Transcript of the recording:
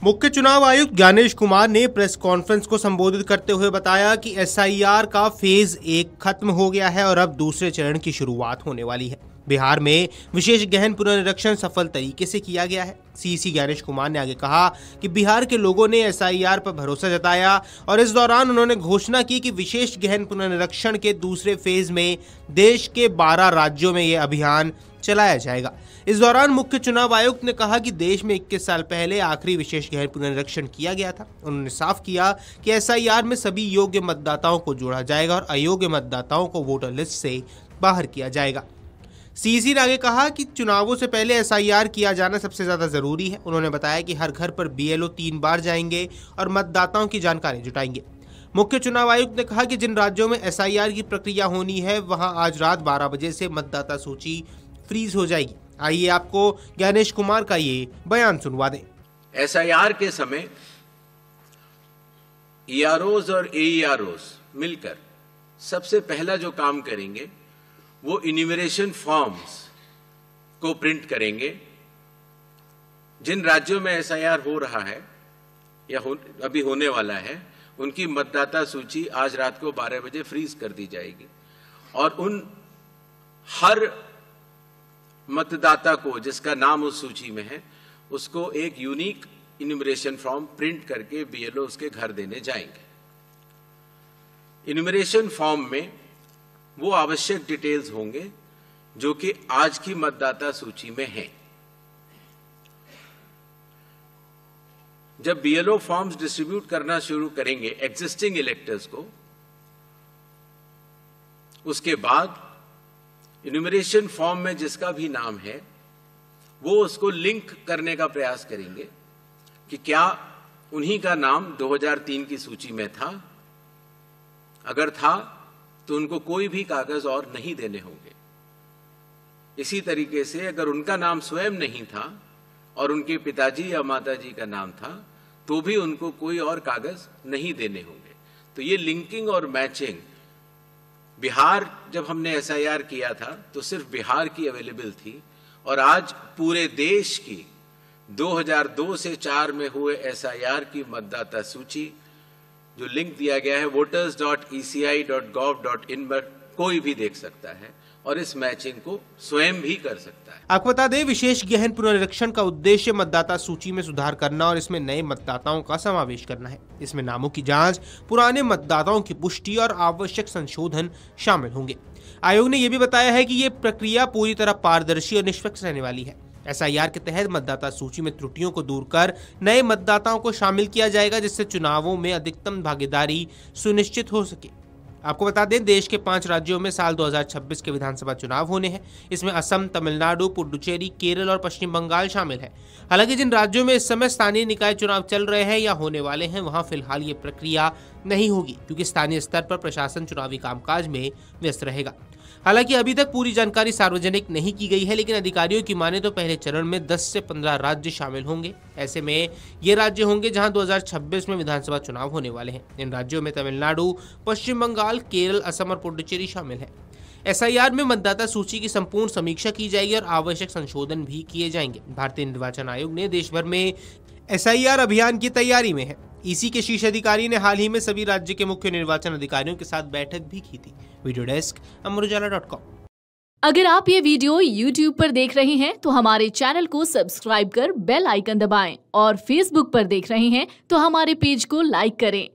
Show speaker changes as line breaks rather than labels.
मुख्य चुनाव आयुक्त ज्ञानेश कुमार ने प्रेस कॉन्फ्रेंस को संबोधित करते हुए बताया कि एसआईआर का फेज 1 खत्म हो गया है और अब दूसरे चरण की शुरुआत होने वाली है। बिहार में विशेष गहन पुनरीक्षण सफल तरीके से किया गया है। सीसी ज्ञानेश कुमार ने आगे कहा कि बिहार के लोगों ने एसआईआर पर भरोसा जताया और इस दौरान उन्होंने घोषणा की कि विशेष गहन पुनरीक्षण के दूसरे फेज में देश के 12 राज्यों में यह अभियान चलाया जाएगा। इस दौरान मुख्य चुनाव आयुक्त ने कहा कि देश में 21 साल पहले आखिरी विशेष गहन पुनरीक्षण किया गया था। उन्होंने साफ किया कि एसआईआर में सभी योग्य मतदाताओं को जोड़ा जाएगा और अयोग्य मतदाताओं को वोटर लिस्ट से बाहर किया जाएगा। सीसी ने आगे कहा कि चुनावों से पहले एसआईआर किया जाना सबसे ज्यादा जरूरी है। उन्होंने बताया कि हर घर पर बीएलओ 3 बार जाएंगे और मतदाताओं की जानकारी जुटाएंगे। मुख्य चुनाव आयुक्त ने कहा कि जिन राज्यों में एसआईआर की प्रक्रिया होनी है वहां आज रात 12 बजे से मतदाता सूची फ्रीज हो जाएगी। आइए आपको ज्ञानेश कुमार का ये बयान सुनवा दें।
एसआईआर के समय ईआरओज और एईआरओज मिलकर सबसे पहला जो काम करेंगे वो इन्यूमरेशन फॉर्म्स को प्रिंट करेंगे। जिन राज्यों में एसआईआर हो रहा है या अभी होने वाला है उनकी मतदाता सूची आज रात को 12 बजे फ्रीज कर दी जाएगी और उन हर मतदाता को जिसका नाम उस सूची में है उसको एक यूनिक इन्यूमरेशन फॉर्म प्रिंट करके बीएलओ उसके घर देने जाएंगे। इन्यूमरेशन फॉर्म में वो आवश्यक डिटेल्स होंगे जो कि आज की मतदाता सूची में हैं। जब बीएलओ फॉर्म्स डिस्ट्रीब्यूट करना शुरू करेंगे एग्जिस्टिंग इलेक्टर्स को, उसके बाद इन्यूमरेशन फॉर्म में जिसका भी नाम है वो उसको लिंक करने का प्रयास करेंगे कि क्या उन्हीं का नाम 2003 की सूची में था। अगर था तो उनको कोई भी कागज और नहीं देने होंगे। इसी तरीके से अगर उनका नाम स्वयं नहीं था और उनके पिताजी या माताजी का नाम था तो भी उनको कोई और कागज नहीं देने होंगे। तो ये लिंकिंग और मैचिंग, बिहार जब हमने एसआईआर किया था तो सिर्फ बिहार की अवेलेबल थी और आज पूरे देश की 2002 से 4 में हुए एसआईआर की मतदाता सूची जो लिंक दिया गया है voters.eci.gov.in पर कोई भी देख सकता है और इस मैचिंग को स्वयं भी कर सकता है।
आपको बता दें, विशेष गहन पुनरीक्षण का उद्देश्य मतदाता सूची में सुधार करना और इसमें नए मतदाताओं का समावेश करना है। इसमें नामों की जांच, पुराने मतदाताओं की पुष्टि और आवश्यक संशोधन शामिल होंगे। आयोग ने यह भी बताया है कि ये प्रक्रिया पूरी तरह पारदर्शी और निष्पक्ष रहने वाली है। एसआईआर के तहत मतदाता सूची में त्रुटियों को दूर कर नए मतदाताओं को शामिल किया जाएगा जिससे चुनावों में अधिकतम भागीदारी सुनिश्चित हो सके। आपको बता दें, देश के 5 राज्यों में साल 2026 के विधानसभा चुनाव होने हैं। इसमें असम, तमिलनाडु, पुडुचेरी, केरल और पश्चिम बंगाल शामिल है। हालांकि जिन राज्यों में इस समय स्थानीय निकाय चुनाव चल रहे हैं या होने वाले हैं वहां फिलहाल ये प्रक्रिया नहीं होगी क्योंकि स्थानीय स्तर पर प्रशासन चुनावी कामकाज में व्यस्त रहेगा। हालांकि अभी तक पूरी जानकारी सार्वजनिक नहीं की गई है, लेकिन अधिकारियों की माने तो पहले चरण में 10 से 15 राज्य शामिल होंगे। ऐसे में ये राज्य होंगे जहां 2026 में विधानसभा चुनाव होने वाले हैं। इन राज्यों में तमिलनाडु, पश्चिम बंगाल, केरल, असम और पुडुचेरी शामिल है। एसआईआर में मतदाता सूची की संपूर्ण समीक्षा की जाएगी और आवश्यक संशोधन भी किए जाएंगे। भारतीय निर्वाचन आयोग ने देश भर में एसआईआर अभियान की तैयारी में है। इसी के शीर्ष अधिकारी ने हाल ही में सभी राज्य के मुख्य निर्वाचन अधिकारियों के साथ बैठक भी की थी। Video desk Amarujala dot com.
अगर आप ये वीडियो YouTube पर देख रहे हैं तो हमारे चैनल को सब्सक्राइब कर बेल आइकन दबाएं और Facebook पर देख रहे हैं तो हमारे पेज को लाइक करें।